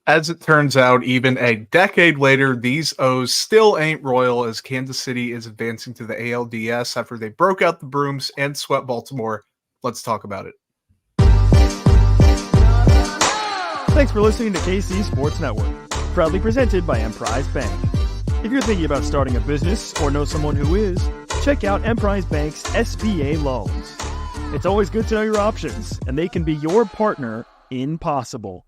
As it turns out, even a decade later, these O's still ain't royal as Kansas City is advancing to the ALDS after they broke out the brooms and swept Baltimore. Let's talk about it. Thanks for listening to KC Sports Network, proudly presented by Emprise Bank. If you're thinking about starting a business or know someone who is, check out Emprise Bank's SBA loans. It's always good to know your options, and they can be your partner in possible.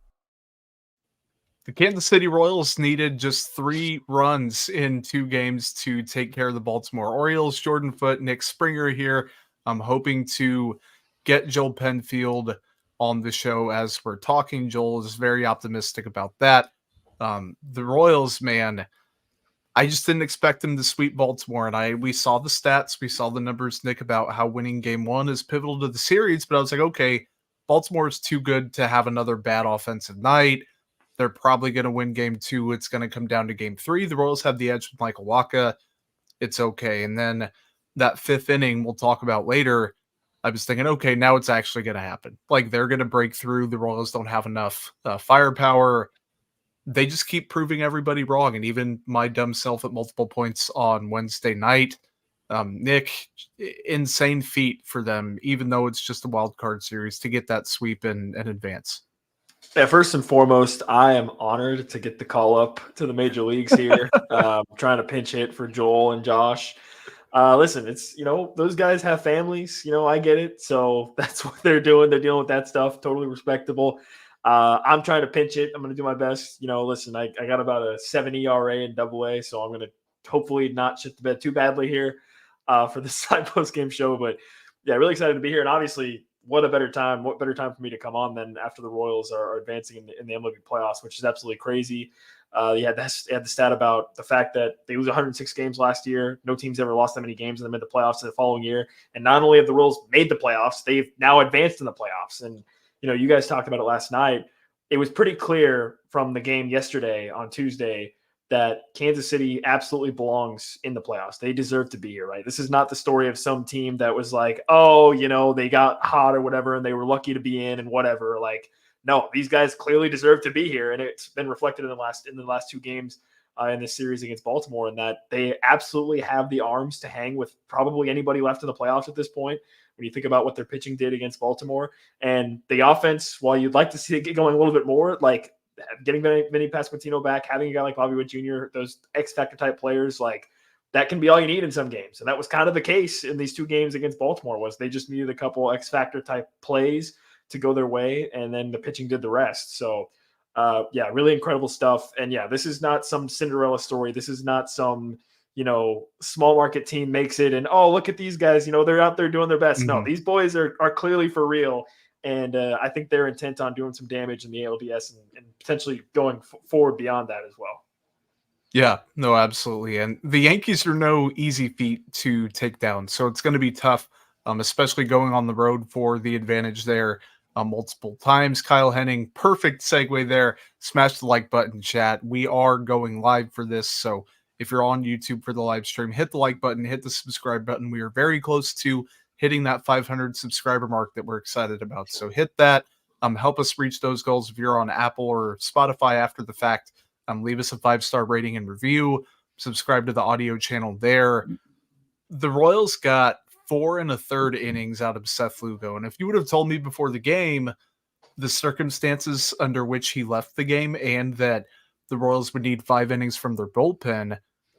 The Kansas City Royals needed just 3 runs in 2 games to take care of the Baltimore Orioles. Jordan Foote, Nick Springer here. I'm hoping to get Joel Penfield on the show as we're talking. Joel is very optimistic about that. The Royals, man, I just didn't expect them to sweep Baltimore. And we saw the stats, we saw the numbers, Nick, about how winning game 1 is pivotal to the series. But I was like, okay, Baltimore is too good to have another bad offensive night. They're probably going to win game 2. It's going to come down to game 3. The Royals have the edge with Michael Wacha. It's okay. And then that 5th inning we'll talk about later, I was thinking, okay, now it's actually going to happen. Like, they're going to break through. The Royals don't have enough firepower. They just keep proving everybody wrong. And even my dumb self at multiple points on Wednesday night. Nick, insane feat for them, even though it's just a wild card series, to get that sweep and advance. Yeah, first and foremost, I am honored to get the call up to the major leagues here. Trying to pinch hit for Joel and Josh. Listen, it's, those guys have families, I get it. So that's what they're doing. They're dealing with that stuff. Totally respectable. I'm trying to pinch it. I'm going to do my best. Listen, I got about a 7 ERA in AA, so I'm going to hopefully not shit the bed too badly here for this side post-game show. But yeah, really excited to be here. And obviously, what better time for me to come on than after the Royals are advancing in the MLB playoffs, which is absolutely crazy. They had the stat about the fact that they lose 106 games last year. No team's ever lost that many games, and they made the playoffs the following year. And not only have the Royals made the playoffs, they've now advanced in the playoffs. And, you guys talked about it last night. It was pretty clear from the game yesterday on Tuesday that Kansas City absolutely belongs in the playoffs. They deserve to be here, right? This is not the story of some team that was like, oh, they got hot or whatever, and they were lucky to be in and whatever. Like, no, these guys clearly deserve to be here, and it's been reflected in the last 2 games in this series against Baltimore, and that they absolutely have the arms to hang with probably anybody left in the playoffs at this point. When you think about what their pitching did against Baltimore, and the offense, while you'd like to see it get going a little bit more, like getting Vinnie Pasquantino back, having a guy like Bobby Witt Jr., those X-factor type players, like that can be all you need in some games. And that was kind of the case in these 2 games against Baltimore, was they just needed a couple X-factor type plays to go their way, and then the pitching did the rest. So, yeah, really incredible stuff. And yeah, this is not some Cinderella story. This is not some, small market team makes it and, oh, look at these guys, they're out there doing their best. Mm-hmm. No, these boys are clearly for real. And I think they're intent on doing some damage in the ALDS and potentially going forward beyond that as well. Yeah, no, absolutely. And the Yankees are no easy feat to take down. So it's going to be tough, especially going on the road for the advantage there multiple times. Kyle Henning, perfect segue there. Smash the like button, chat. We are going live for this. So if you're on YouTube for the live stream, hit the like button, hit the subscribe button. We are very close to hitting that 500 subscriber mark that we're excited about. So hit that. Help us reach those goals. If you're on Apple or Spotify after the fact, leave us a 5-star rating and review. Subscribe to the audio channel there. The Royals got 4 1/3 innings out of Seth Lugo. And if you would have told me before the game the circumstances under which he left the game and that the Royals would need 5 innings from their bullpen,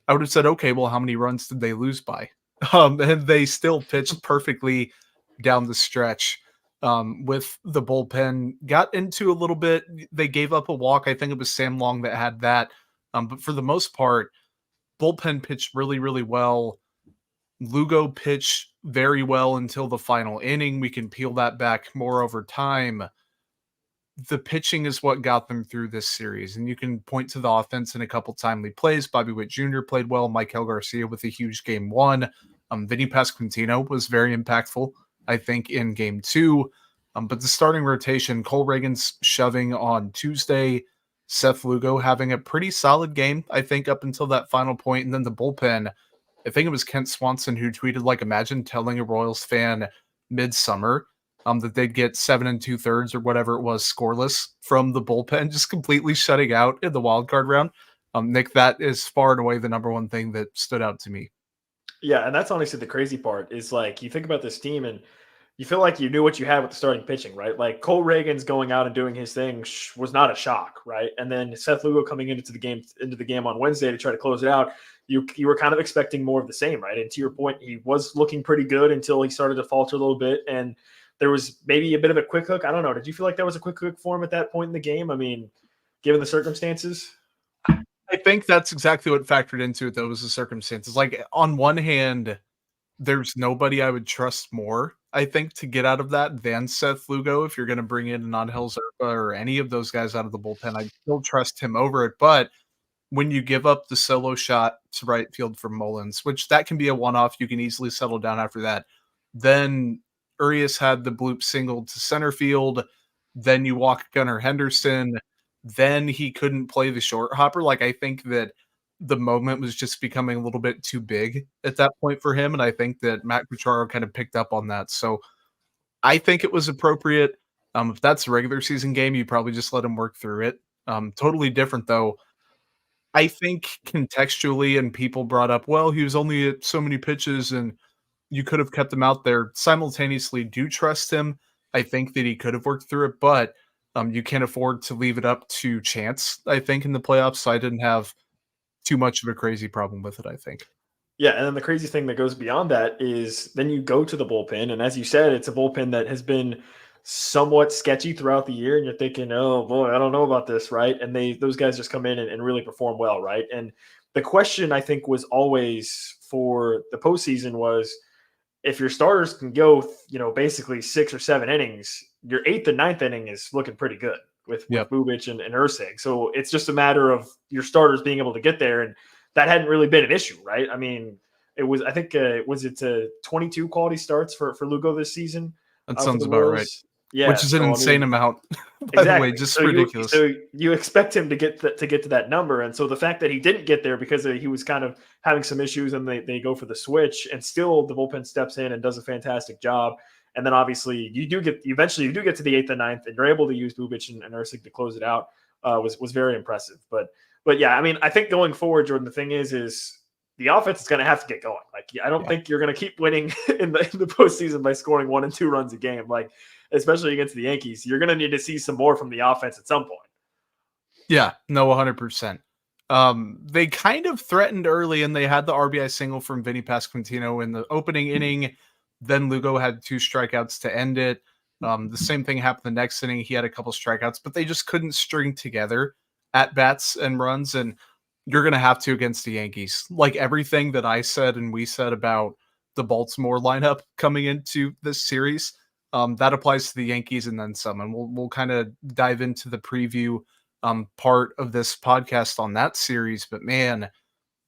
I would have said, okay, well, how many runs did they lose by? And they still pitched perfectly down the stretch with the bullpen. Got into a little bit. They gave up a walk. I think it was Sam Long that had that. But for the most part, bullpen pitched really, really well. Lugo pitched very well until the final inning. We can peel that back more over time. The pitching is what got them through this series. And you can point to the offense in a couple timely plays. Bobby Witt Jr. played well. Michael Garcia with a huge game 1. Vinnie Pasquantino was very impactful, I think, in game 2. But the starting rotation, Cole Reagan's shoving on Tuesday. Seth Lugo having a pretty solid game, I think, up until that final point. And then the bullpen, I think it was Kent Swanson who tweeted, like, imagine telling a Royals fan midsummer that they'd get 7 2/3 or whatever it was scoreless from the bullpen, just completely shutting out in the wild card round. Nick, that is far and away the number one thing that stood out to me. Yeah, and that's honestly the crazy part is like you think about this team and you feel like you knew what you had with the starting pitching, right? Like Cole Reagan's going out and doing his thing was not a shock, right? And then Seth Lugo coming into the game on Wednesday to try to close it out. You were kind of expecting more of the same, right? And to your point, he was looking pretty good until he started to falter a little bit, and there was maybe a bit of a quick hook. I don't know. Did you feel like that was a quick hook for him at that point in the game? I mean, given the circumstances. I think that's exactly what factored into it, though, was the circumstances. Like, on one hand, there's nobody I would trust more, I think, to get out of that than Seth Lugo. If you're going to bring in an Angel Zerpa or any of those guys out of the bullpen, I'd still trust him over it. But when you give up the solo shot to right field from Mullins, which that can be a one-off, you can easily settle down after that. Then Urias had the bloop single to center field. Then you walk Gunnar Henderson. Then he couldn't play the short hopper. Like, I think that the moment was just becoming a little bit too big at that point for him, and I think that Matt Cucharo kind of picked up on that. So I think it was appropriate. If that's a regular season game, you probably just let him work through it. Totally different though. I think contextually, and people brought up, well, he was only at so many pitches and you could have kept him out there. Simultaneously, do trust him. I think that he could have worked through it, but you can't afford to leave it up to chance, I think, in the playoffs. So I didn't have too much of a crazy problem with it, I think. Yeah, and then the crazy thing that goes beyond that is then you go to the bullpen, and as you said, it's a bullpen that has been somewhat sketchy throughout the year, and you're thinking, oh boy, I don't know about this, right? And those guys just come in and really perform well, right? And the question I think was always for the postseason was if your starters can go, basically 6 or 7 innings, your 8th and 9th inning is looking pretty good with Yep. Bubic and Ursig. So it's just a matter of your starters being able to get there, and that hadn't really been an issue, right? I mean, it was, I think, was it 22 quality starts for Lugo this season That for sounds the about right. Royals? Yeah, Which is an so I insane mean, amount, by the way, exactly. just So ridiculous. you expect him to get to that number, and so the fact that he didn't get there because he was kind of having some issues, and they go for the switch, and still the bullpen steps in and does a fantastic job. And then obviously you do get to the 8th and 9th, and you're able to use Bubic and Ursig to close it out. Was very impressive. But yeah, I mean, I think going forward, Jordan, the thing is the offense is going to have to get going. Like, I don't think you're going to keep winning in the postseason by scoring 1 and 2 runs a game. Like, especially against the Yankees, you're going to need to see some more from the offense at some point. Yeah, no, 100%. They kind of threatened early, and they had the RBI single from Vinnie Pasquantino in the opening inning. Then Lugo had 2 strikeouts to end it. The same thing happened the next inning. He had a couple strikeouts, but they just couldn't string together at bats and runs. And you're going to have to against the Yankees. Like everything that I said and we said about the Baltimore lineup coming into this series, that applies to the Yankees and then some. And we'll kind of dive into the preview part of this podcast on that series. But man,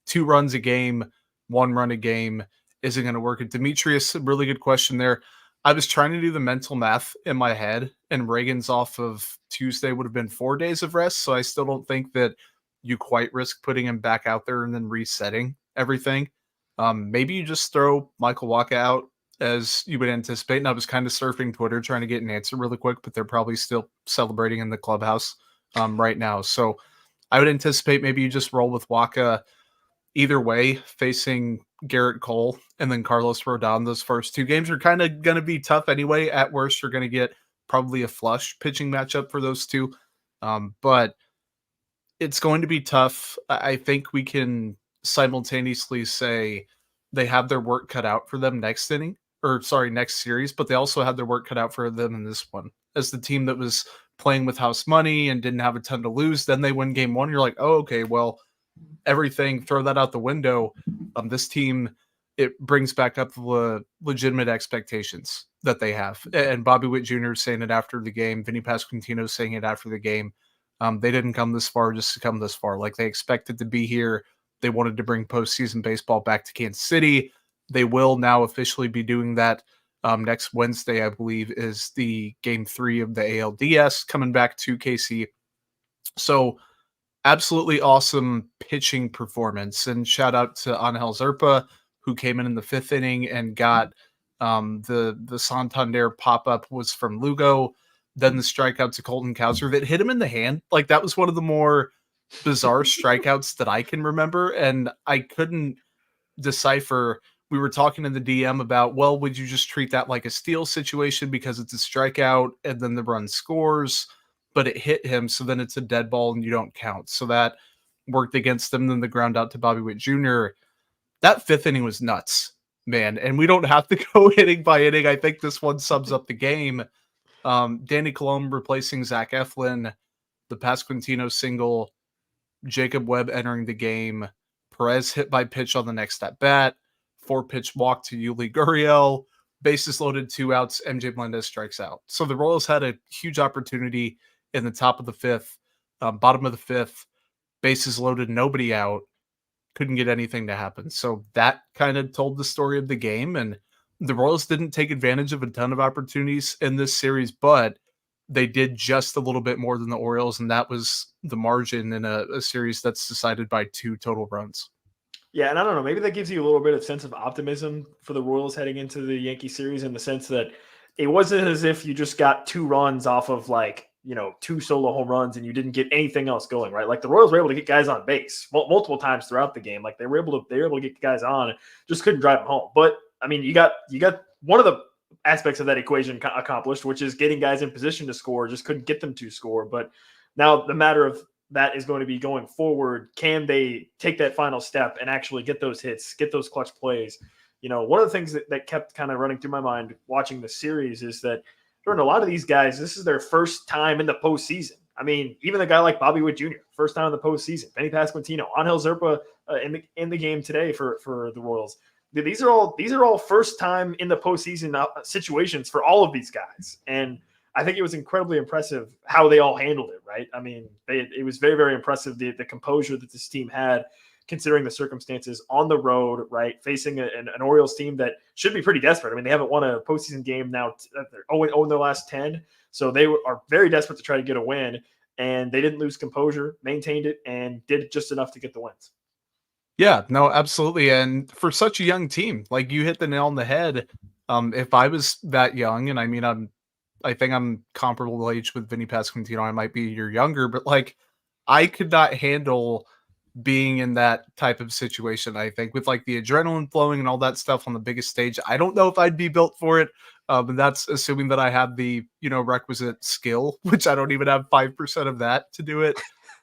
2 runs a game, 1 run a game isn't going to work. And Demetrius, a really good question there. I was trying to do the mental math in my head, and Reagan's off of Tuesday would have been 4 days of rest. So I still don't think that you quite risk putting him back out there and then resetting everything. Maybe you just throw Michael Wacha out as you would anticipate. And I was kind of surfing Twitter trying to get an answer really quick, but they're probably still celebrating in the clubhouse right now. So I would anticipate maybe you just roll with Wacha either way, facing Garrett Cole and then Carlos Rodon. Those first 2 games are kind of going to be tough anyway. At worst, you're going to get probably a flush pitching matchup for those 2. But it's going to be tough. I think we can simultaneously say they have their work cut out for them next series, but they also had their work cut out for them in this one. As the team that was playing with house money and didn't have a ton to lose, then they win game 1. You're like, oh, okay, well, everything, throw that out the window. This team, it brings back up the legitimate expectations that they have. And Bobby Witt Jr. saying it after the game, Vinnie Pasquantino saying it after the game. They didn't come this far just to come this far. Like, they expected to be here. They wanted to bring postseason baseball back to Kansas City. They will now officially be doing that. Next Wednesday, I believe, is the game 3 of the ALDS coming back to KC. So absolutely awesome pitching performance. And shout out to Angel Zerpa, who came in the 5th inning and got The Santander pop-up was from Lugo. Then the strikeout to Colton Cowser that hit him in the hand. Like, that was one of the more bizarre strikeouts that I can remember. And I couldn't decipher. We were talking in the DM about, well, would you just treat that like a steal situation because it's a strikeout and then the run scores, but it hit him, so then it's a dead ball and you don't count. So that worked against them. Then the ground out to Bobby Witt Jr. That fifth inning was nuts, man. And we don't have to go inning by inning. I think this one sums up the game. Danny Colomb replacing Zach Eflin, the Pasquantino single, Jacob Webb entering the game, Perez hit by pitch on the next at bat, 4-pitch walk to Yuli Gurriel, bases loaded, 2 outs, MJ Melendez strikes out. So the Royals had a huge opportunity in the top of the fifth, bottom of the fifth, bases loaded, nobody out, couldn't get anything to happen. So that kind of told the story of the game, and the Royals didn't take advantage of a ton of opportunities in this series, but they did just a little bit more than the Orioles, and that was the margin in a series that's decided by 2 total runs. Yeah, and I don't know, maybe that gives you a little bit of sense of optimism for the Royals heading into the Yankee series, in the sense that it wasn't as if you just got 2 runs off of 2 solo home runs and you didn't get anything else going, right? Like, the Royals were able to get guys on base multiple times throughout the game. Like, they were able to get guys on, just couldn't drive them home. But I mean, you got one of the aspects of that equation accomplished, which is getting guys in position to score, just couldn't get them to score. But now the matter of that is going to be going forward. Can they take that final step and actually get those hits, get those clutch plays? One of the things that kept kind of running through my mind watching the series is that during a lot of these guys, this is their first time in the postseason. I mean, even a guy like Bobby Witt Jr., first time in the postseason. Vinnie Pasquantino, Angel Zerpa in the game today for the Royals. These are all first time in the postseason situations for all of these guys. And I think it was incredibly impressive how they all handled it, right? I mean, it was very, very impressive, the composure that this team had, considering the circumstances on the road, right? Facing an Orioles team that should be pretty desperate. I mean, they haven't won a postseason game now. They're 0 in their last 10. So they are very desperate to try to get a win. And they didn't lose composure, maintained it, and did just enough to get the wins. Yeah, no, absolutely. And for such a young team, like, you hit the nail on the head. If I was that young, and I mean, I think I'm comparable age with Vinnie Pasquantino, I might be a year younger, but like, I could not handle being in that type of situation. I think with like the adrenaline flowing and all that stuff on the biggest stage, I don't know if I'd be built for it. And that's assuming that I have the, requisite skill, which I don't even have 5% of that to do it.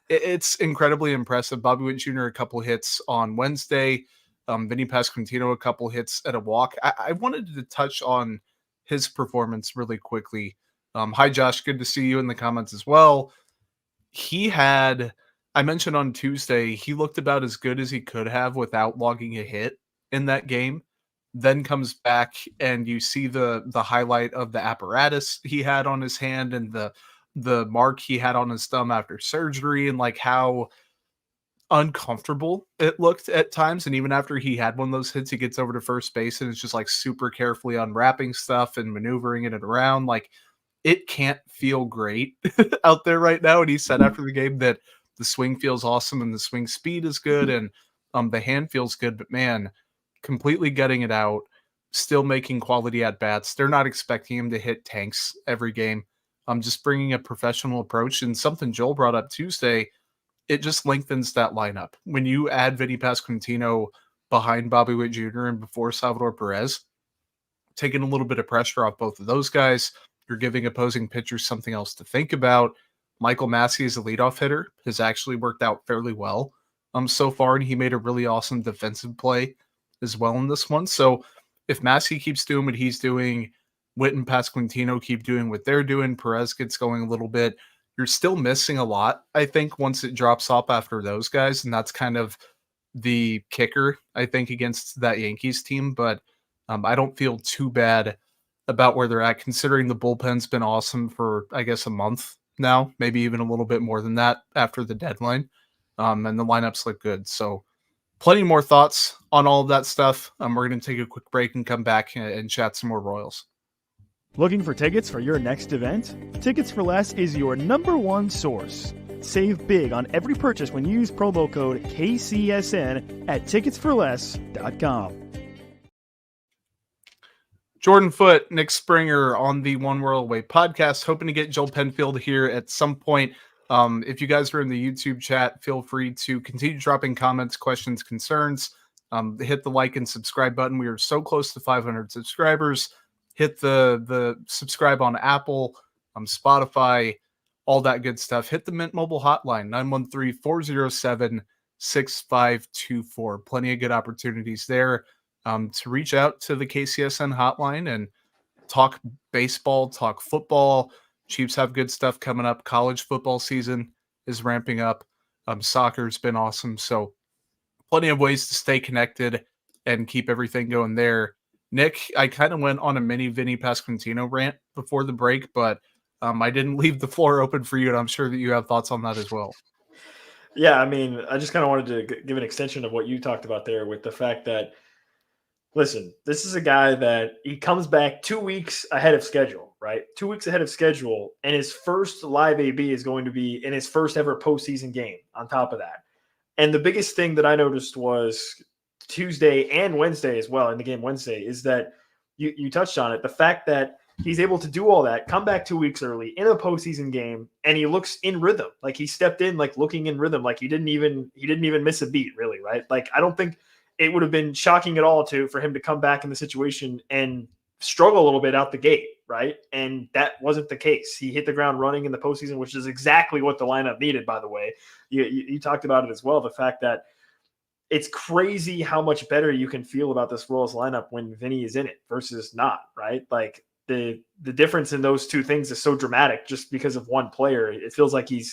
It's incredibly impressive. Bobby Witt Jr. a couple hits on Wednesday. Vinnie Pasquantino a couple hits at a walk. I wanted to touch on his performance really quickly. Hi, Josh. Good to see you in the comments as well. I mentioned on Tuesday, he looked about as good as he could have without logging a hit in that game. Then comes back and you see the highlight of the apparatus he had on his hand and the mark he had on his thumb after surgery, and like how uncomfortable it looked at times. And even after he had one of those hits, he gets over to first base and it's just like super carefully unwrapping stuff and maneuvering it around. Like, it can't feel great out there right now. And he said after the game that the swing feels awesome and the swing speed is good and the hand feels good, but man, completely gutting it out, still making quality at bats. They're not expecting him to hit tanks every game. Just bringing a professional approach, and something Joel brought up Tuesday, it just lengthens that lineup. When you add Vinnie Pasquantino behind Bobby Witt Jr. and before Salvador Perez, taking a little bit of pressure off both of those guys, you're giving opposing pitchers something else to think about. Michael Massey as a leadoff hitter has actually worked out fairly well so far, and he made a really awesome defensive play as well in this one. So if Massey keeps doing what he's doing, Witt and Pasquantino keep doing what they're doing, Perez gets going a little bit, you're still missing a lot, I think, once it drops off after those guys, and that's kind of the kicker, I think, against that Yankees team. But I don't feel too bad about where they're at, considering the bullpen's been awesome for, I guess, a month now, maybe even a little bit more than that after the deadline, and the lineups look good. So plenty more thoughts on all of that stuff. We're going to take a quick break and come back and chat some more Royals. Looking for tickets for your next event? Tickets for Less is your #1 source. Save big on every purchase when you use promo code KCSN at ticketsforless.com. Jordan Foote, Nick Springer on the One World Away podcast. Hoping to get Joel Penfield here at some point. If you guys are in the YouTube chat, feel free to continue dropping comments, questions, concerns. Hit the like and subscribe button. We are so close to 500 subscribers. Hit the subscribe on Apple, Spotify, all that good stuff. Hit the Mint Mobile hotline, 913-407-6524. Plenty of good opportunities there to reach out to the KCSN hotline and talk baseball, talk football. Chiefs have good stuff coming up. College football season is ramping up. Soccer's been awesome. So plenty of ways to stay connected and keep everything going there. Nick, I kind of went on a mini Vinnie Pasquantino rant before the break, but I didn't leave the floor open for you, and I'm sure that you have thoughts on that as well. Yeah, I mean, I just kind of wanted to give an extension of what you talked about there with the fact that, listen, this is a guy that he comes back 2 weeks ahead of schedule, right? 2 weeks ahead of schedule, and his first live AB is going to be in his first ever postseason game on top of that. And the biggest thing that I noticed was Tuesday and Wednesday as well, in the game Wednesday, is that you touched on it, the fact that he's able to do all that, come back 2 weeks early in a postseason game, and he looks in rhythm. Like he stepped in, like looking in rhythm, like he didn't even miss a beat, really, right? Like I don't think it would have been shocking at all for him to come back in the situation and struggle a little bit out the gate, right? And that wasn't the case. He hit the ground running in the postseason, which is exactly what the lineup needed, by the way. You talked about it as well, the fact that it's crazy how much better you can feel about this Royals lineup when Vinny is in it versus not, right? Like the difference in those two things is so dramatic just because of one player. It feels like he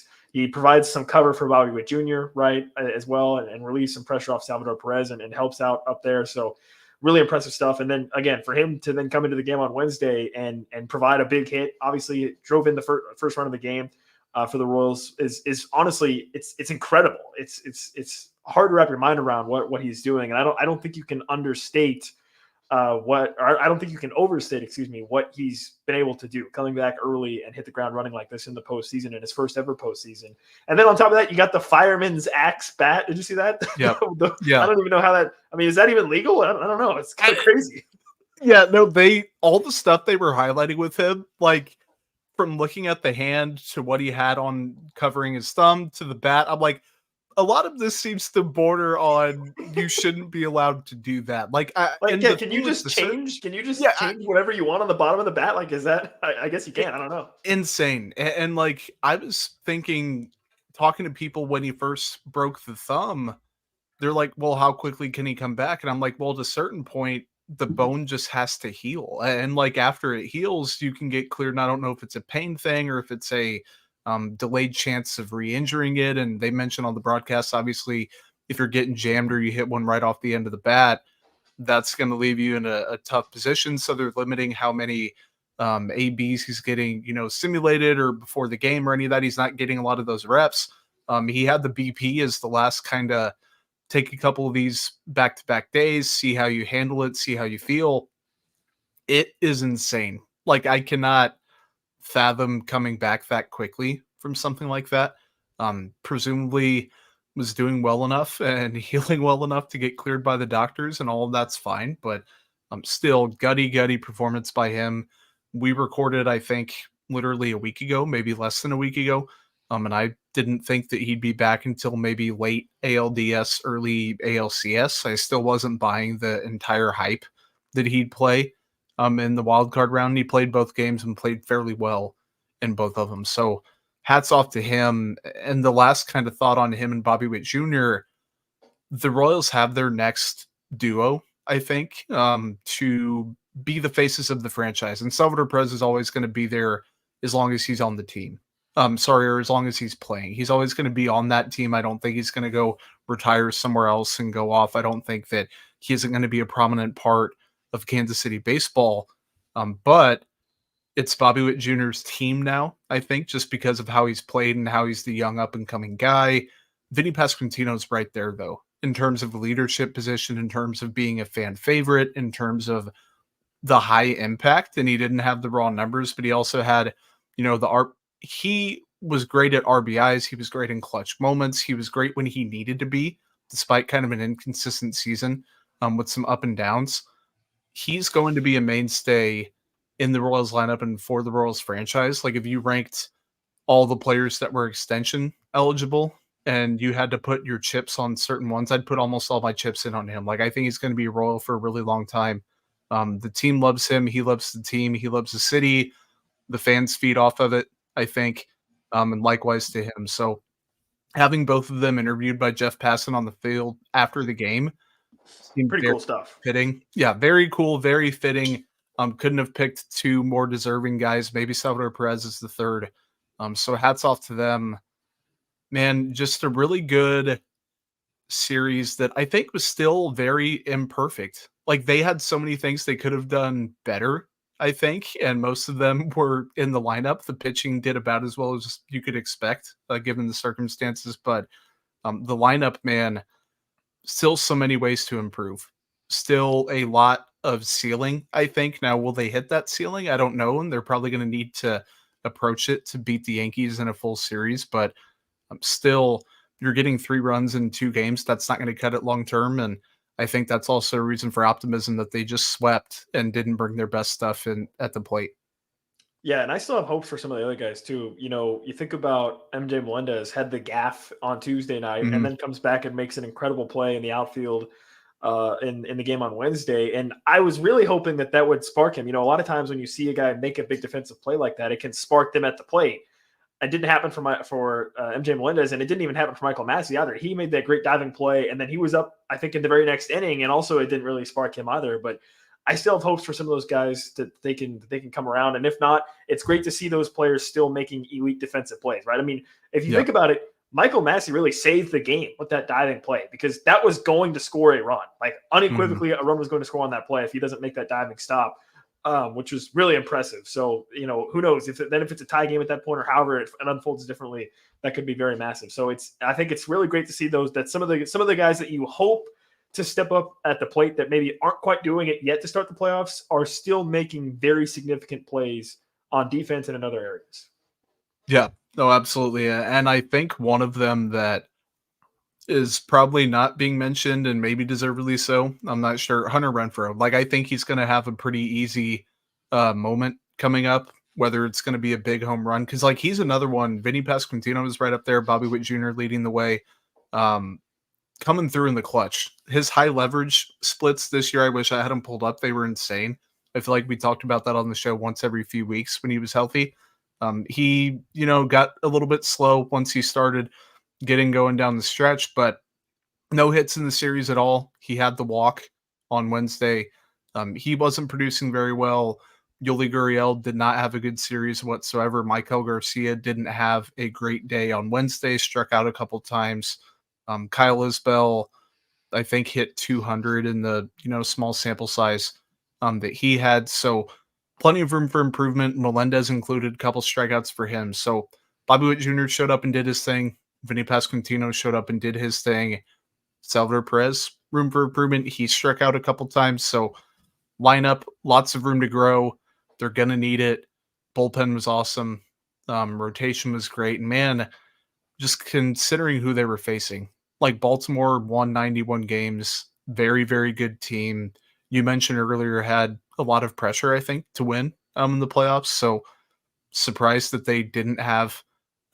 provides some cover for Bobby Witt Jr., right, as well, and relieves some pressure off Salvador Perez and helps out up there. So really impressive stuff. And then, again, for him to then come into the game on Wednesday and provide a big hit, obviously it drove in the first run of the game for the Royals is honestly, it's incredible. It's hard to wrap your mind around what he's doing. And I don't think you can understate I don't think you can overstate, what he's been able to do, coming back early and hit the ground running like this in the postseason, in his first ever postseason. And then on top of that, you got the fireman's axe bat. Did you see that? Yeah. I don't even know how that. I mean, is that even legal? I don't know. It's kind of crazy. Yeah, no, all the stuff they were highlighting with him, like from looking at the hand to what he had on covering his thumb to the bat, I'm like, a lot of this seems to border on you shouldn't be allowed to do that. Can you just change whatever you want on the bottom of the bat? Like, is that? I guess you can. I don't know. Insane. And like, I was thinking, talking to people when he first broke the thumb, they're like, well, how quickly can he come back? And I'm like, well, at a certain point, the bone just has to heal. And like, after it heals, you can get cleared. And I don't know if it's a pain thing or if it's a delayed chance of re-injuring it. And they mentioned on the broadcast, obviously, if you're getting jammed or you hit one right off the end of the bat, that's going to leave you in a tough position. So they're limiting how many ABs he's getting, simulated or before the game or any of that. He's not getting a lot of those reps. He had the BP as the last kind of take a couple of these back-to-back days, see how you handle it, see how you feel. It is insane. Like, I cannot fathom coming back that quickly from something like that. Presumably was doing well enough and healing well enough to get cleared by the doctors, and all of that's fine, but still gutty performance by him. We recorded, I think, literally a week ago, maybe less than a week ago, and I didn't think that he'd be back until maybe late ALDS, early ALCS. I still wasn't buying the entire hype that he'd play in the wild card round. He played both games and played fairly well in both of them. So hats off to him. And the last kind of thought on him and Bobby Witt Jr., the Royals have their next duo, I think, to be the faces of the franchise. And Salvador Perez is always going to be there as long as he's on the team. Or as long as he's playing. He's always going to be on that team. I don't think he's going to go retire somewhere else and go off. I don't think that he isn't going to be a prominent part of Kansas City baseball. But it's Bobby Witt Jr.'s team now, I think, just because of how he's played and how he's the young up-and-coming guy. Vinnie Pasquantino's right there, though, in terms of leadership position, in terms of being a fan favorite, in terms of the high impact. And he didn't have the raw numbers, but he also had, he was great at RBIs. He was great in clutch moments. He was great when he needed to be, despite kind of an inconsistent season with some up and downs. he's going to be a mainstay in the Royals lineup and for the Royals franchise. Like if you ranked all the players that were extension eligible and you had to put your chips on certain ones, I'd put almost all my chips in on him. Like I think he's going to be a Royal for a really long time. The team loves him. He loves the team. He loves the city. The fans feed off of it, I think, and likewise to him. So having both of them interviewed by Jeff Passan on the field after the game seemed Pretty very cool stuff. fitting. Yeah, very cool, very fitting. Couldn't have picked two more deserving guys. Maybe Salvador Perez is the third. So hats off to them. Man, just a really good series that I think was still very imperfect. Like they had so many things they could have done better, I think, and most of them were in the lineup. The pitching did about as well as you could expect, given the circumstances. But the lineup, man, still so many ways to improve. Still a lot of ceiling, I think. Now, will they hit that ceiling? I don't know, and they're probably going to need to approach it to beat the Yankees in a full series. But still, you're getting 3 runs in 2 games. That's not going to cut it long term, and I think that's also a reason for optimism that they just swept and didn't bring their best stuff in at the plate. Yeah, and I still have hopes for some of the other guys too. You know, you think about MJ Melendez had the gaff on Tuesday night and Mhm. then comes back and makes an incredible play in the outfield in the game on Wednesday. And I was really hoping that that would spark him. You know, a lot of times when you see a guy make a big defensive play like that, it can spark them at the plate. It didn't happen for MJ Melendez, and it didn't even happen for Michael Massey either. He made that great diving play, and then he was up, I think, in the very next inning, and also it didn't really spark him either. But I still have hopes for some of those guys that they can come around. And if not, it's great to see those players still making elite defensive plays, right? I mean, if you Yeah. think about it, Michael Massey really saved the game with that diving play because that was going to score a run. Like Mhm. unequivocally, a run was going to score on that play if he doesn't make that diving stop, which was really impressive. So, you know, who knows if it's a tie game at that point or however it unfolds differently, that could be very massive. So I think it's really great to see that some of the guys that you hope to step up at the plate that maybe aren't quite doing it yet to start the playoffs are still making very significant plays on defense and in other areas. Yeah. No, absolutely. And I think one of them that is probably not being mentioned and maybe deservedly so. I'm not sure. Hunter Renfroe. Like I think he's going to have a pretty easy moment coming up, whether it's going to be a big home run cuz like he's another one. Vinnie Pasquantino is right up there, Bobby Witt Jr. leading the way. Um coming through in the clutch. His high leverage splits this year, I wish I had them pulled up. They were insane. I feel like we talked about that on the show once every few weeks when he was healthy. He, got a little bit slow once he started getting going down the stretch, but no hits in the series at all. He had the walk on Wednesday. He wasn't producing very well. Yuli Gurriel did not have a good series whatsoever. Michael Garcia didn't have a great day on Wednesday, struck out a couple times. Kyle Isbell, I think, hit 200 in the small sample size that he had. So plenty of room for improvement. Melendez included a couple strikeouts for him. So Bobby Witt Jr. showed up and did his thing. Vinny Pasquantino showed up and did his thing. Salvador Perez, room for improvement. He struck out a couple times. So lineup, lots of room to grow. They're going to need it. Bullpen was awesome. Rotation was great. And man, just considering who they were facing, like Baltimore won 91 games, very, very good team. You mentioned earlier had a lot of pressure, I think, to win in the playoffs. So surprised that they didn't have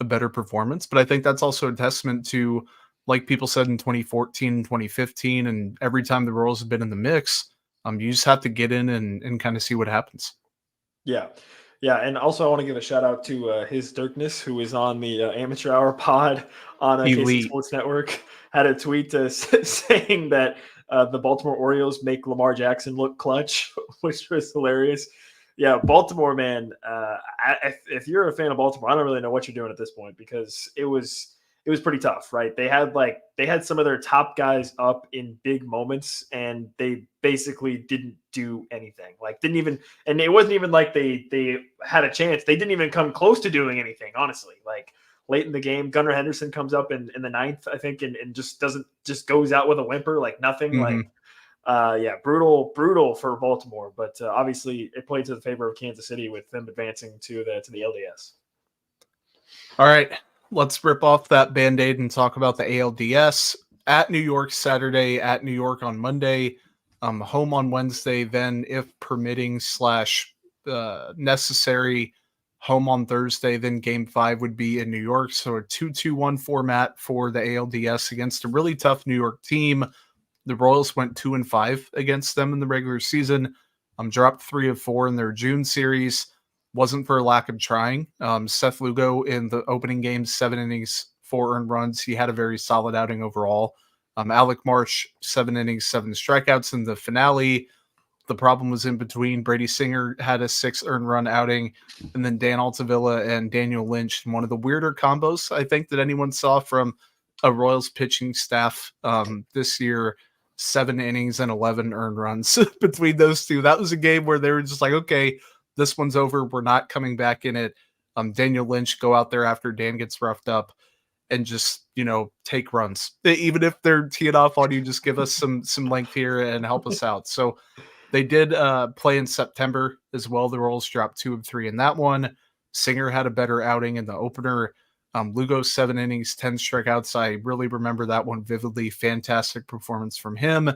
a better performance. But I think that's also a testament to, like people said in 2014 and 2015, and every time the Royals have been in the mix, you just have to get in and kind of see what happens. Yeah. Yeah. And also, I want to give a shout out to His Dirkness, who is on the Amateur Hour pod on KC Elite. Sports Network, had a tweet saying that the Baltimore Orioles make Lamar Jackson look clutch, which was hilarious. Yeah. Baltimore, man. If you're a fan of Baltimore, I don't really know what you're doing at this point because it was pretty tough, right? They had some of their top guys up in big moments, and they basically didn't do anything. Like didn't even, and it wasn't even like they had a chance. They didn't even come close to doing anything, honestly. Like late in the game, Gunnar Henderson comes up in the ninth, I think, and just goes out with a whimper, like nothing. Like Mhm. yeah, brutal for Baltimore, but obviously it played to the favor of Kansas City with them advancing to the LDS. All right, let's rip off that Band-Aid and talk about the ALDS. At New York Saturday, at New York on Monday. home on Wednesday, then if permitting / necessary, home on Thursday, then game 5 would be in New York. So a 2-2-1 format for the ALDS against a really tough New York team. The Royals went 2-5 against them in the regular season. Dropped 3 of 4 in their June series. Wasn't for a lack of trying. Seth Lugo in the opening game, 7 innings, 4 earned runs. He had a very solid outing overall. Alec Marsh, 7 innings, 7 strikeouts in the finale. The problem was in between. Brady Singer had a 6 earned run outing, and then Dan Altavilla and Daniel Lynch, one of the weirder combos I think that anyone saw from a Royals pitching staff this year. 7 innings and 11 earned runs between those two. That was a game where they were just like, okay, this one's over. We're not coming back in it. Daniel Lynch go out there after Dan gets roughed up and just, take runs. Even if they're teeing off on you, just give us some length here and help us out. So they did play in September as well. The Royals dropped 2 of 3 in that one. Singer had a better outing in the opener. Lugo, 7 innings, 10 strikeouts. I really remember that one vividly. Fantastic performance from him.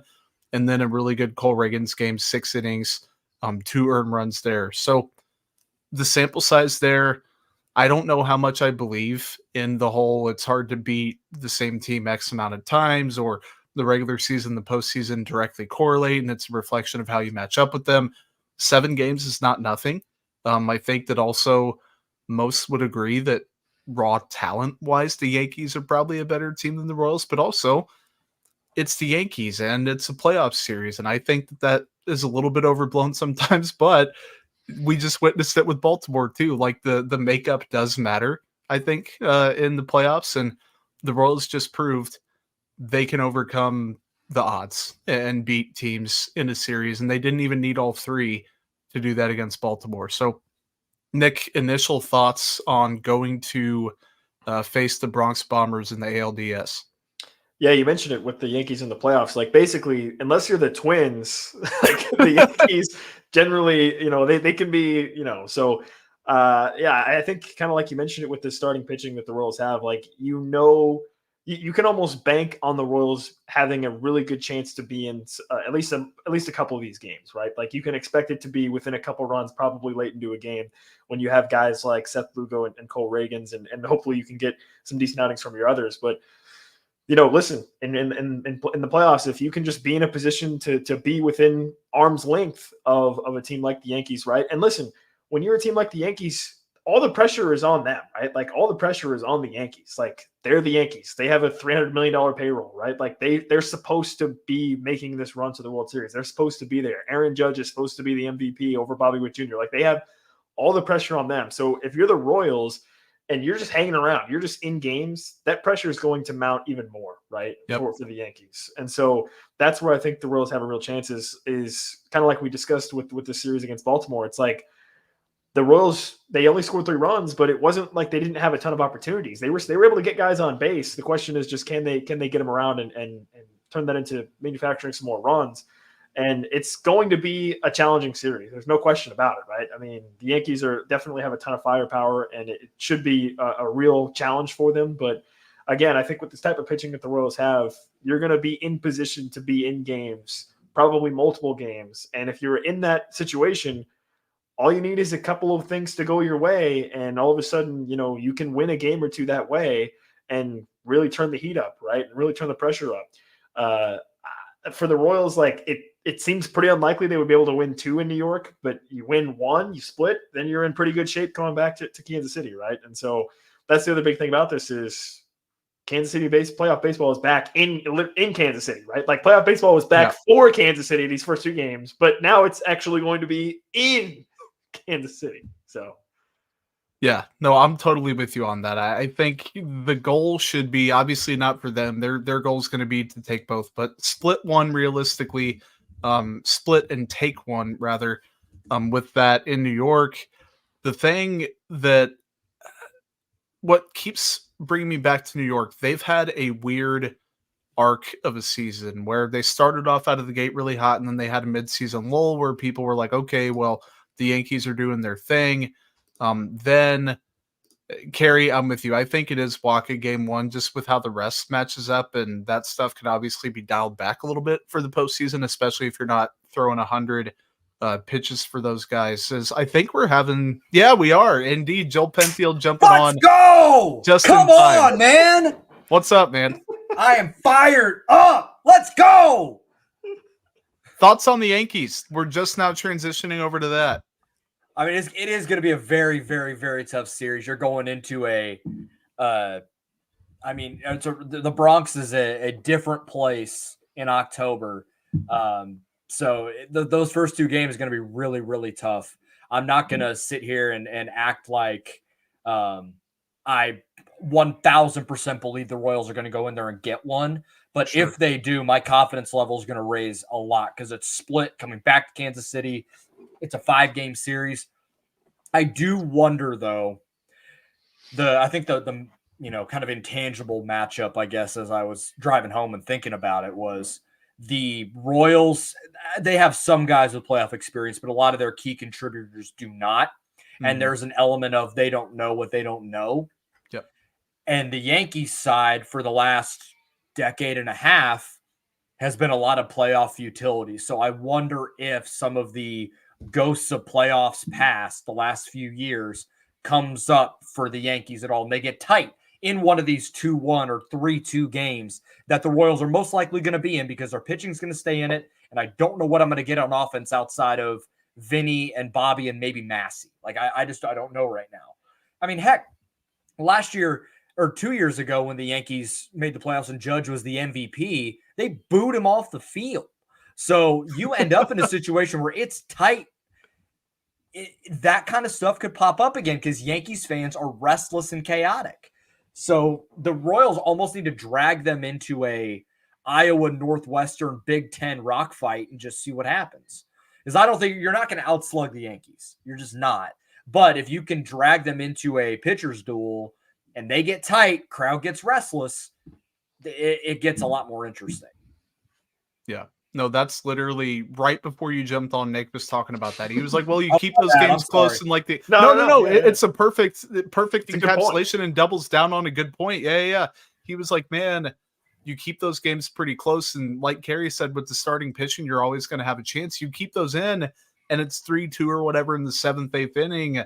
And then a really good Cole Reagans game, 6 innings, 2 earned runs there. So the sample size there, I don't know how much I believe in the whole it's hard to beat the same team X amount of times, or the regular season, the postseason directly correlate, and it's a reflection of how you match up with them. 7 games is not nothing. I think that also most would agree that raw talent-wise, the Yankees are probably a better team than the Royals, but also it's the Yankees and it's a playoff series, and I think that is a little bit overblown sometimes, but we just witnessed it with Baltimore too. Like the makeup does matter, I think, in the playoffs, and the Royals just proved they can overcome the odds and beat teams in a series, and they didn't even need all 3 to do that against Baltimore. So Nick, initial thoughts on going to face the Bronx Bombers in the ALDS? Yeah, you mentioned it with the Yankees in the playoffs. Like basically, unless you're the Twins, like the Yankees generally, they can be, so yeah, I think kind of like you mentioned it with the starting pitching that the Royals have, like, you can almost bank on the Royals having a really good chance to be in at least a couple of these games, right? Like you can expect it to be within a couple runs, probably late into a game when you have guys like Seth Lugo and Cole Reagans, and hopefully you can get some decent outings from your others. But listen, in the playoffs, if you can just be in a position to be within arm's length of a team like the Yankees, right? And listen, when you're a team like the Yankees, all the pressure is on them, right? Like all the pressure is on the Yankees. Like they're the Yankees. They have a $300 million payroll, right? Like they're supposed to be making this run to the World Series. They're supposed to be there. Aaron Judge is supposed to be the MVP over Bobby Witt Jr. Like they have all the pressure on them. So if you're the Royals and you're just hanging around, you're just in games, that pressure is going to mount even more, right? Yep. For the Yankees. And so that's where I think the Royals have a real chance is kind of like we discussed with the series against Baltimore. It's like the Royals, they only scored 3 runs, but it wasn't like they didn't have a ton of opportunities. They were able to get guys on base. The question is just can they get them around and turn that into manufacturing some more runs? And it's going to be a challenging series. There's no question about it, right? I mean, the Yankees definitely have a ton of firepower, and it should be a real challenge for them. But again, I think with this type of pitching that the Royals have, you're going to be in position to be in games, probably multiple games. And if you're in that situation, all you need is a couple of things to go your way, and all of a sudden, you can win a game or 2 that way and really turn the heat up, right? And really turn the pressure up. For the Royals, like it seems pretty unlikely they would be able to win 2 in New York, but you win 1, you split, then you're in pretty good shape coming back to Kansas City, right? And so that's the other big thing about this is Kansas City playoff baseball is back in Kansas City, right? Like playoff baseball was back for Kansas City these first 2 games, but now it's actually going to be in Kansas City. So yeah, no, I'm totally with you on that. I think the goal should be obviously not for them. Their goal is going to be to take both, but split 1 realistically, split and take 1 rather. With that in New York, the thing that what keeps bringing me back to New York, they've had a weird arc of a season where they started off out of the gate really hot, and then they had a midseason lull where people were like, okay, well, the Yankees are doing their thing. Then Carrie, I'm with you. I think it is Waka game one, just with how the rest matches up, and that stuff can obviously be dialed back a little bit for the postseason, especially if you're not throwing 100 pitches for those guys. As I think we're having, yeah, we are indeed. Joel Penfield jumping on. Let's go! Just Come in time. on, man! What's up, man? I am fired up. Let's go! Thoughts on the Yankees? We're just now transitioning over to that. I mean, it is going to be a very, very, very tough series. You're going into the Bronx is a different place in October. So those first two games are going to be really, really tough. I'm not going to sit here and act like I 1000% believe the Royals are going to go in there and get one. But Sure. if they do, my confidence level is going to raise a lot because it's split coming back to Kansas City. It's a 5-game series. I do wonder, though, I think the kind of intangible matchup, I guess, as I was driving home and thinking about it, was the Royals. They have some guys with playoff experience, but a lot of their key contributors do not. Mm-hmm. And there's an element of they don't know what they don't know. Yep. And the Yankees side for the last decade and a half has been a lot of playoff utility. So I wonder if some of the ghosts of playoffs past the last few years comes up for the Yankees at all. And they get tight in one of these 2-1 or 3-2 games that the Royals are most likely going to be in because their pitching is going to stay in it. And I don't know what I'm going to get on offense outside of Vinny and Bobby and maybe Massey. Like, I don't know right now. I mean, heck, last year or 2 years ago when the Yankees made the playoffs and Judge was the MVP, they booed him off the field. So you end up in a situation where it's tight. That kind of stuff could pop up again because Yankees fans are restless and chaotic. So the Royals almost need to drag them into a Iowa Northwestern Big Ten rock fight and just see what happens. Because I don't think you're not going to outslug the Yankees. You're just not. But if you can drag them into a pitcher's duel and they get tight, crowd gets restless, it gets a lot more interesting. Yeah. No, that's literally right before you jumped on. Nick was talking about that. He was like, well, you keep those games close and like the no. Yeah, it's a perfect encapsulation and doubles down on a good point. Yeah. He was like, man, you keep those games pretty close. And like Carrie said, with the starting pitching, you're always going to have a chance. You keep those in and it's 3-2 or whatever in the 7th, 8th inning.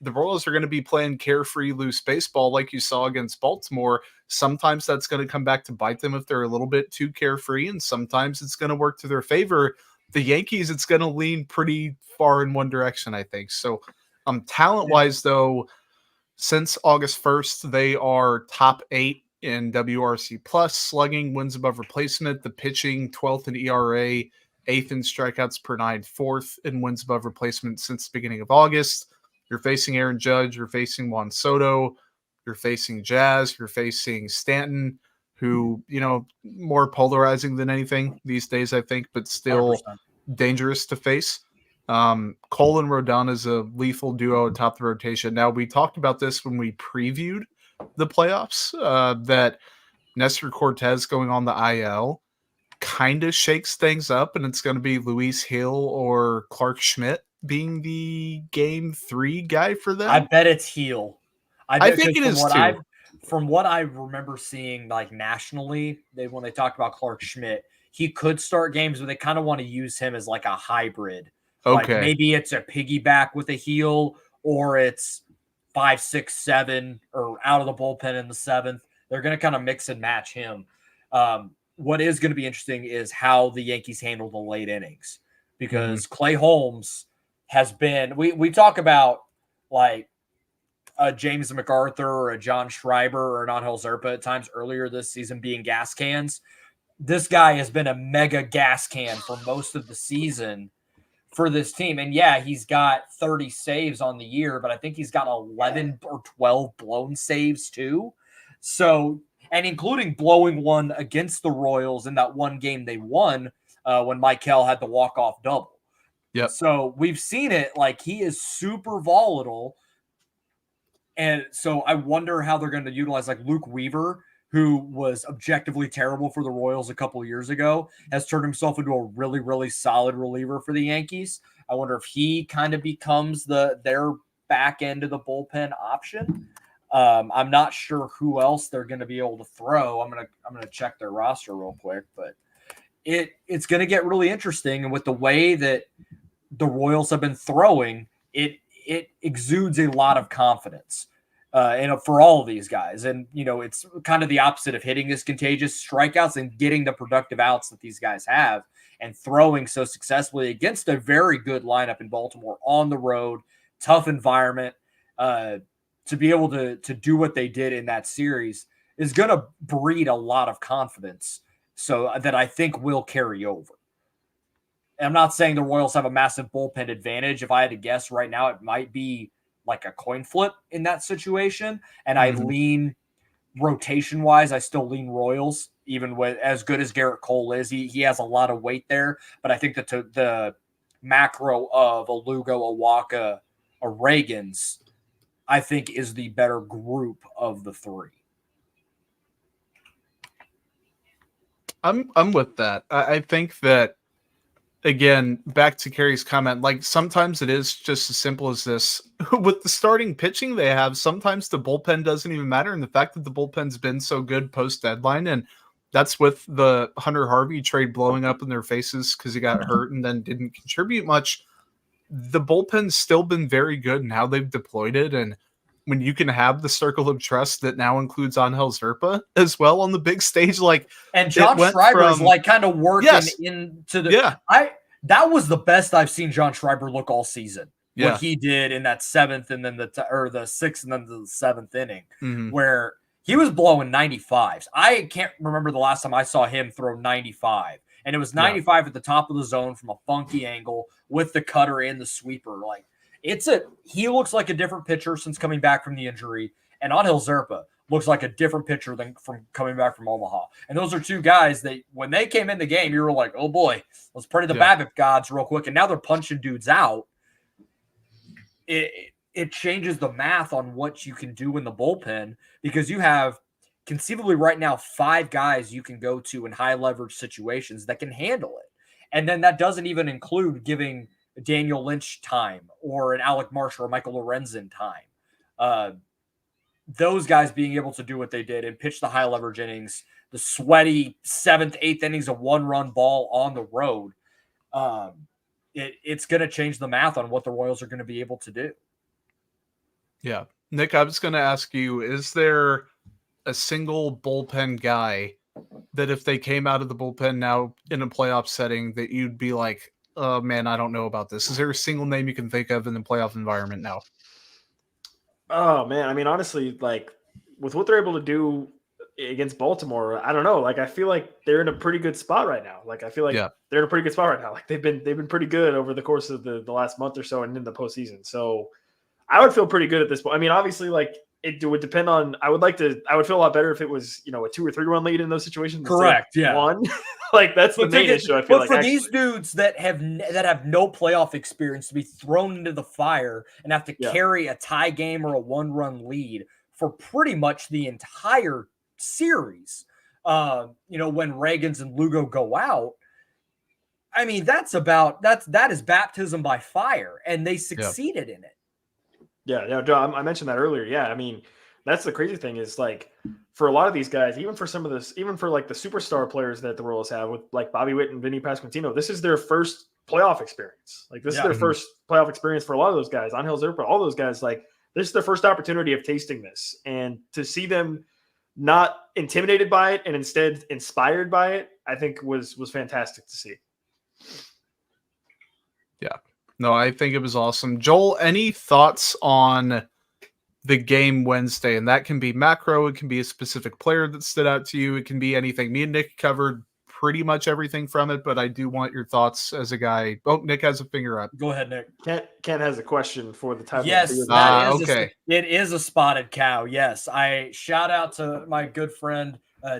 The Royals are going to be playing carefree, loose baseball like you saw against Baltimore. Sometimes that's going to come back to bite them if they're a little bit too carefree, and sometimes it's going to work to their favor. The Yankees, it's going to lean pretty far in one direction, I think. So talent-wise, though, since August 1st, they are top 8 in WRC+, slugging, wins above replacement, the pitching, 12th in ERA, 8th in strikeouts per 9, 4th in wins above replacement since the beginning of August. You're facing Aaron Judge, you're facing Juan Soto, you're facing Jazz, you're facing Stanton, who, more polarizing than anything these days, I think, but still 100%. Dangerous to face. Cole and Rodon is a lethal duo atop the rotation. Now, we talked about this when we previewed the playoffs, that Nestor Cortez going on the IL kind of shakes things up, and it's going to be Luis Hill or Clark Schmidt being the game 3 guy for them. I bet it's Hill. I think it is too. From what I remember seeing, like nationally, when they talked about Clark Schmidt, he could start games, but they kind of want to use him as like a hybrid. Okay. Like maybe it's a piggyback with a heel, or it's 5, 6, 7, or out of the bullpen in the 7th. They're going to kind of mix and match him. What is going to be interesting is how the Yankees handle the late innings, because Clay Holmes has been, we talk about like a James MacArthur or a John Schreiber or an Angel Zerpa at times earlier this season being gas cans. This guy has been a mega gas can for most of the season for this team. And yeah, he's got 30 saves on the year, but I think he's got 11 or 12 blown saves too. So, and including blowing one against the Royals in that one game they won when Michael had the walk-off double. Yep. So we've seen it. Like, he is super volatile. And so I wonder how they're going to utilize like Luke Weaver, who was objectively terrible for the Royals a couple of years ago, has turned himself into a really, really solid reliever for the Yankees. I wonder if he kind of becomes their back end of the bullpen option. I'm not sure who else they're going to be able to throw. I'm gonna check their roster real quick, but it's going to get really interesting. And with the way that the Royals have been throwing, it exudes a lot of confidence. And for all of these guys. And, it's kind of the opposite of hitting is contagious. Strikeouts and getting the productive outs that these guys have and throwing so successfully against a very good lineup in Baltimore on the road, tough environment, to be able to do what they did in that series is going to breed a lot of confidence so that I think will carry over. And I'm not saying the Royals have a massive bullpen advantage. If I had to guess right now, it might be like a coin flip in that situation. And I lean rotation wise, I still lean Royals, even with as good as Garrett Cole is. He has a lot of weight there, but I think that the macro of a Lugo, a Waka, a Reagans, I think is the better group of the three. I'm with that. I think that, again, back to Kerry's comment, like sometimes it is just as simple as this. With the starting pitching they have, sometimes the bullpen doesn't even matter. And the fact that the bullpen's been so good post-deadline, and that's with the Hunter Harvey trade blowing up in their faces because he got hurt and then didn't contribute much. The bullpen's still been very good in how they've deployed it. And when you can have the circle of trust that now includes Angel Zerpa as well on the big stage, and John Schreiber is kind of working into the that was the best I've seen John Schreiber look all season. What he did in that seventh and then the sixth and then the seventh inning, where he was blowing 95s. I can't remember the last time I saw him throw 95, and it was 95 at the top of the zone from a funky angle with the cutter and the sweeper. He looks like a different pitcher since coming back from the injury, and Angel Zerpa looks like a different pitcher than from coming back from Omaha. And those are two guys that when they came in the game, you were like, oh boy, let's pray to the BABIP gods real quick. And now they're punching dudes out. It changes the math on what you can do in the bullpen, because you have conceivably right now 5 guys you can go to in high leverage situations that can handle it. And then that doesn't even include giving Daniel Lynch time or an Alec Marsh or Michael Lorenzen time. Those guys being able to do what they did and pitch the high leverage innings, the sweaty 7th, 8th innings of 1-run ball on the road, it's going to change the math on what the Royals are going to be able to do. Yeah. Nick, I was going to ask you, is there a single bullpen guy that if they came out of the bullpen now in a playoff setting that you'd be like, oh man, I don't know about this? Is there a single name you can think of in the playoff environment now? Oh man, I mean, honestly, with what they're able to do against Baltimore, I don't know. I feel like they're in a pretty good spot right now. I feel like they're in a pretty good spot right now. They've been pretty good over the course of the last month or so and in the postseason. So I would feel pretty good at this point. I mean, obviously, it would depend on. I would feel a lot better if it was, a 2 or 3 run lead in those situations. Correct. Yeah. One. That's the main issue. I feel like for these dudes that have no playoff experience to be thrown into the fire and have to carry a tie game or a 1-run lead for pretty much the entire series. When Reagans and Lugo go out, I mean, that is baptism by fire, and they succeeded in it. Yeah, John, I mentioned that earlier. Yeah, I mean, that's the crazy thing is for a lot of these guys, even for some of this, even for the superstar players that the Royals have with Bobby Witt and Vinnie Pasquantino, this is their first playoff experience. This is their first playoff experience for a lot of those guys. Angel Zerpa, all those guys, this is their first opportunity of tasting this, and to see them not intimidated by it and instead inspired by it, I think was fantastic to see. Yeah. No, I think it was awesome. Joel, any thoughts on the game Wednesday? And that can be macro. It can be a specific player that stood out to you. It can be anything. Me and Nick covered pretty much everything from it, but I do want your thoughts as a guy. Oh, Nick has a finger up. Go ahead, Nick. Ken has a question for the title. Yes, it is a spotted cow. Yes, I shout out to my good friend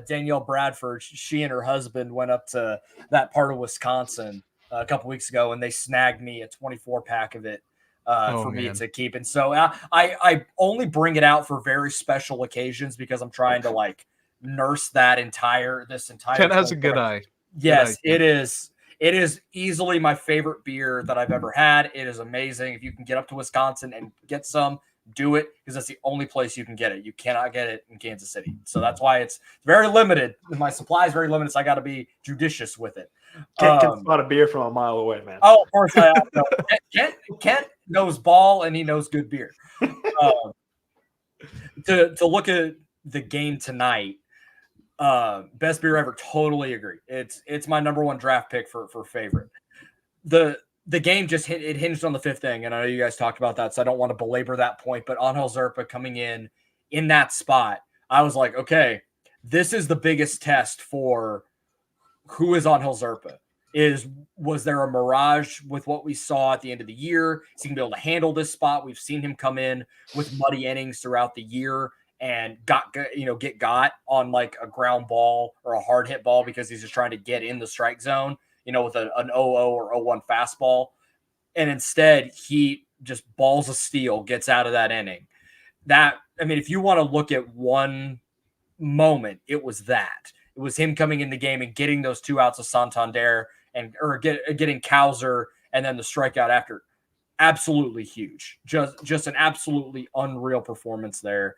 Danielle Bradford. She and her husband went up to that part of Wisconsin a couple weeks ago, and they snagged me a 24-pack of it for me to keep. And so I only bring it out for very special occasions because I'm trying to nurse this entire. Ken has a good eye. Yes, it is. It is easily my favorite beer that I've ever had. It is amazing. If you can get up to Wisconsin and get some, do it because that's the only place you can get it. You cannot get it in Kansas City. So that's why it's very limited. My supply is very limited, so I got to be judicious with it. Kent spot a beer from a mile away, man. Oh, of course I know. Kent knows ball and he knows good beer. To look at the game tonight, best beer ever. Totally agree. It's my number one draft pick for favorite. The game just it hinged on the fifth inning, and I know you guys talked about that, so I don't want to belabor that point. But Angel Zerpa coming in that spot, I was like, okay, this is the biggest test for who is Angel Zerpa. Was there a mirage with what we saw at the end of the year? Is he going to be able to handle this spot? We've seen him come in with muddy innings throughout the year and get got on like a ground ball or a hard hit ball because he's just trying to get in the strike zone, with an 0-0 or 0-1 fastball. And instead he just balls of steel, gets out of that inning. If you want to look at one moment, it was that. It was him coming in the game and getting those 2 outs of Santander or getting Cowser and then the strikeout after. Absolutely huge. Just an absolutely unreal performance there.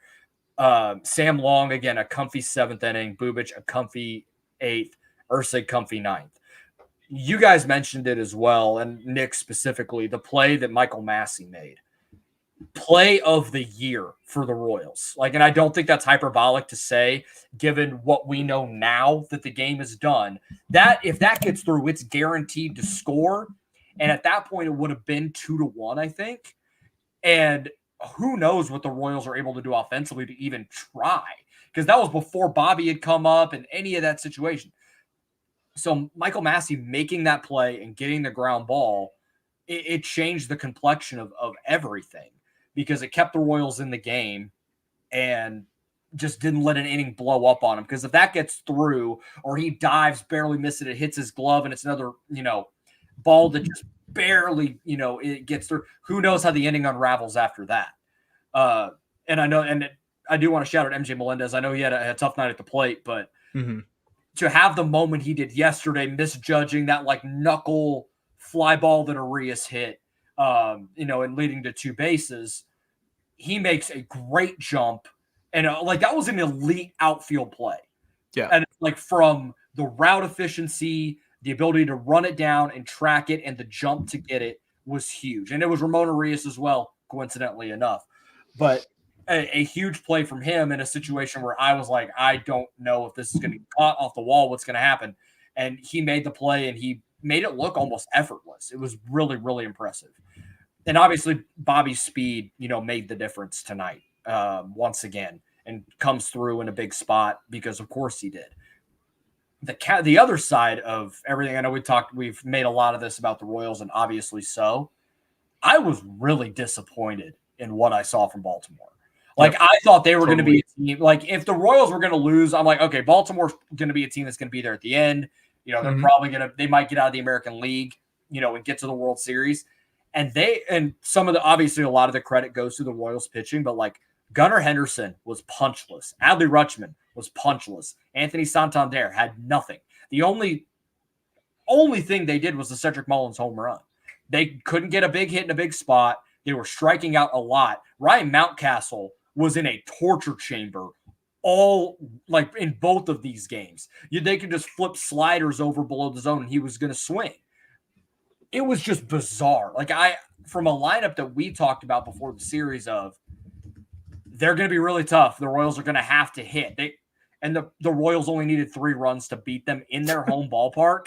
Sam Long, again, a comfy 7th inning. Bubic, a comfy 8th. Ursig, comfy 9th. You guys mentioned it as well, and Nick specifically, the play that Michael Massey made. Play of the year for the Royals. And I don't think that's hyperbolic to say, given what we know now that the game is done, that if that gets through, it's guaranteed to score. And at that point, it would have been 2-1, I think. And who knows what the Royals are able to do offensively to even try, because that was before Bobby had come up and any of that situation. So Michael Massey making that play and getting the ground ball, it changed the complexion of everything, because it kept the Royals in the game and just didn't let an inning blow up on him. Because if that gets through, or he dives, barely misses it, hits his glove, and it's another, ball that just barely, it gets through, who knows how the inning unravels after that. And I know, and I do want to shout out MJ Melendez. I know he had a tough night at the plate, but to have the moment he did yesterday, misjudging that knuckle fly ball that Arias hit, and leading to 2 bases, he makes a great jump. And that was an elite outfield play. Yeah. And from the route efficiency, the ability to run it down and track it, and the jump to get it was huge. And it was Ramon Arias as well, coincidentally enough. But a huge play from him in a situation where I was like, I don't know if this is going to get caught off the wall, what's going to happen. And he made the play, and he made it look almost effortless. It was really, really impressive. And obviously Bobby's speed, made the difference tonight once again, and comes through in a big spot, because of course he did. The other side of everything, I know we've made a lot of this about the Royals, and obviously so. I was really disappointed in what I saw from Baltimore. I thought they were going to be a team. If the Royals were going to lose, I'm like, okay, Baltimore's going to be a team that's going to be there at the end. They're probably they might get out of the American League, and get to the World Series. And some of the, obviously a lot of the credit goes to the Royals pitching, but Gunnar Henderson was punchless. Adley Rutschman was punchless. Anthony Santander had nothing. The only thing they did was the Cedric Mullins home run. They couldn't get a big hit in a big spot. They were striking out a lot. Ryan Mountcastle was in a torture chamber in both of these games. They could just flip sliders over below the zone and he was going to swing. It was just bizarre. From a lineup that we talked about before the series of, they're going to be really tough. The Royals are going to have to hit. The Royals only needed 3 runs to beat them in their home ballpark.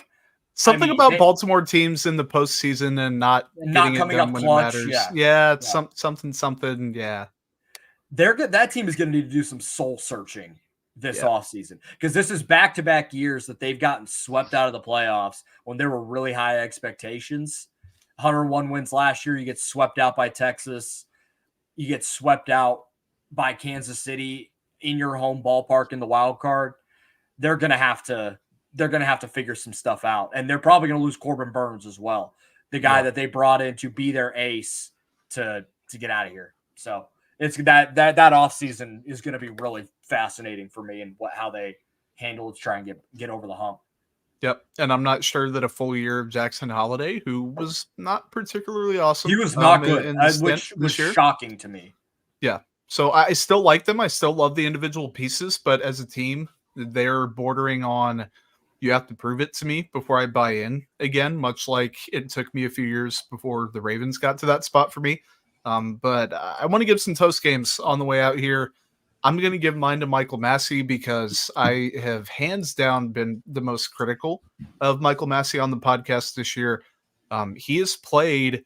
Something about Baltimore teams in the postseason and not coming up when clutch. it matters. Yeah, it's something. Yeah, they're good. That team is going to need to do some soul searching this offseason, because this is back-to-back years that they've gotten swept out of the playoffs when there were really high expectations. 101 wins last year. You get swept out by Texas. You get swept out by Kansas City in your home ballpark in the wild card. They're going to have to figure some stuff out. And they're probably going to lose Corbin Burns as well, the guy that they brought in to be their ace to get out of here. So it's that offseason is going to be really fascinating for me, and how they handle it to try and get over the hump. Yep. And I'm not sure that a full year of Jackson Holliday, who was not particularly awesome. He was not good, which was shocking to me. Yeah. So I still like them. I still love the individual pieces, but as a team, they're bordering on you have to prove it to me before I buy in again, much like it took me a few years before the Ravens got to that spot for me. But I want to give some toast games on the way out here. I'm going to give mine to Michael Massey because I have hands down been the most critical of Michael Massey on the podcast this year. He has played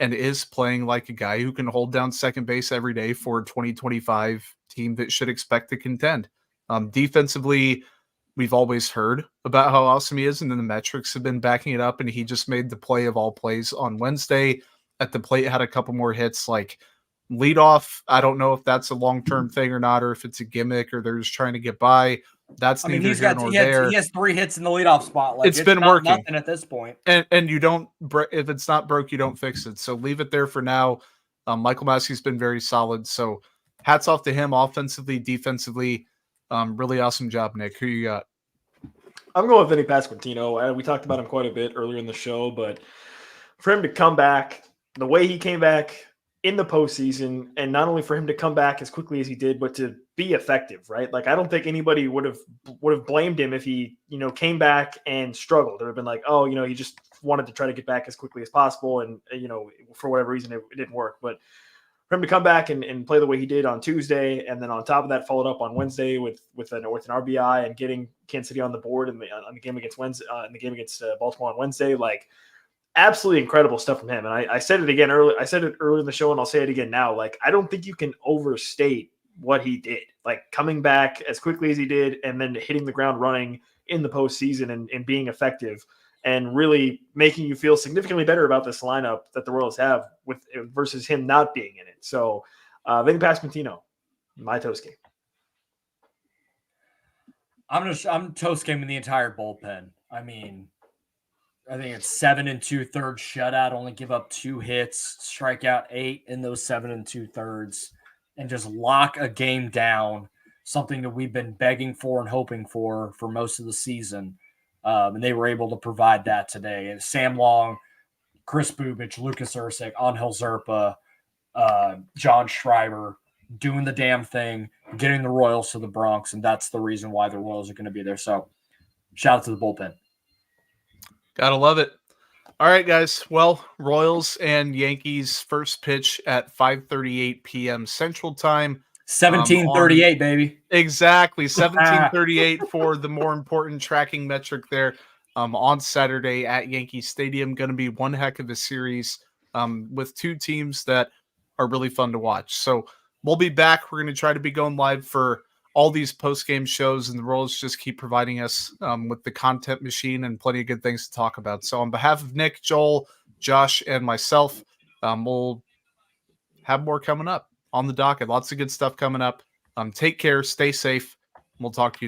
and is playing like a guy who can hold down second base every day for a 2025 team that should expect to contend. Defensively, we've always heard about how awesome he is, and then the metrics have been backing it up. And he just made the play of all plays on Wednesday at the plate, had a couple more hits like leadoff. I don't know if that's a long-term thing or not, or if it's a gimmick or they're just trying to get by. That's neither here nor there. He has 3 hits in the leadoff spot. Like, it's been working. Nothing at this point. And you don't, if it's not broke, you don't fix it. So leave it there for now. Michael Massey's been very solid. So hats off to him offensively, defensively. Really awesome job, Nick. Who you got? I'm going with Vinnie Pasquantino. We talked about him quite a bit earlier in the show, but for him to come back the way he came back in the postseason, and not only for him to come back as quickly as he did, but to be effective, right? Like, I don't think anybody would have blamed him if he, came back and struggled. They would have been like, oh, he just wanted to try to get back as quickly as possible. And, for whatever reason, it didn't work. But for him to come back and play the way he did on Tuesday, and then on top of that, followed up on Wednesday with an RBI and getting Kansas City on the board on the game against Wednesday, in the game against Baltimore on Wednesday, like, absolutely incredible stuff from him. And I said it again earlier. I said it earlier in the show, and I'll say it again now. Like, I don't think you can overstate what he did. Like, coming back as quickly as he did, and then hitting the ground running in the postseason and being effective, and really making you feel significantly better about this lineup that the Royals have versus him not being in it. So, Vinnie Pasquantino, my toast game. I'm toast gaming the entire bullpen. I mean, I think it's 7 2/3 shutout, only give up 2 hits, strike out 8 in those 7 2/3, and just lock a game down, something that we've been begging for and hoping for most of the season. And they were able to provide that today. And Sam Long, Chris Bubich, Lucas Ercik, Angel Zerpa, John Schreiber doing the damn thing, getting the Royals to the Bronx, and that's the reason why the Royals are going to be there. So shout out to the bullpen. Gotta love it. All right, guys. Well, Royals and Yankees first pitch at 5:38 p.m. Central Time. 17:38, baby. Exactly. 17:38 for the more important tracking metric there on Saturday at Yankee Stadium. Going to be one heck of a series with 2 teams that are really fun to watch. So we'll be back. We're going to try to be going live for all these post-game shows, and the Royals just keep providing us with the content machine and plenty of good things to talk about. So on behalf of Nick, Joel, Josh, and myself, we'll have more coming up on the docket. Lots of good stuff coming up. Take care. Stay safe. We'll talk to you.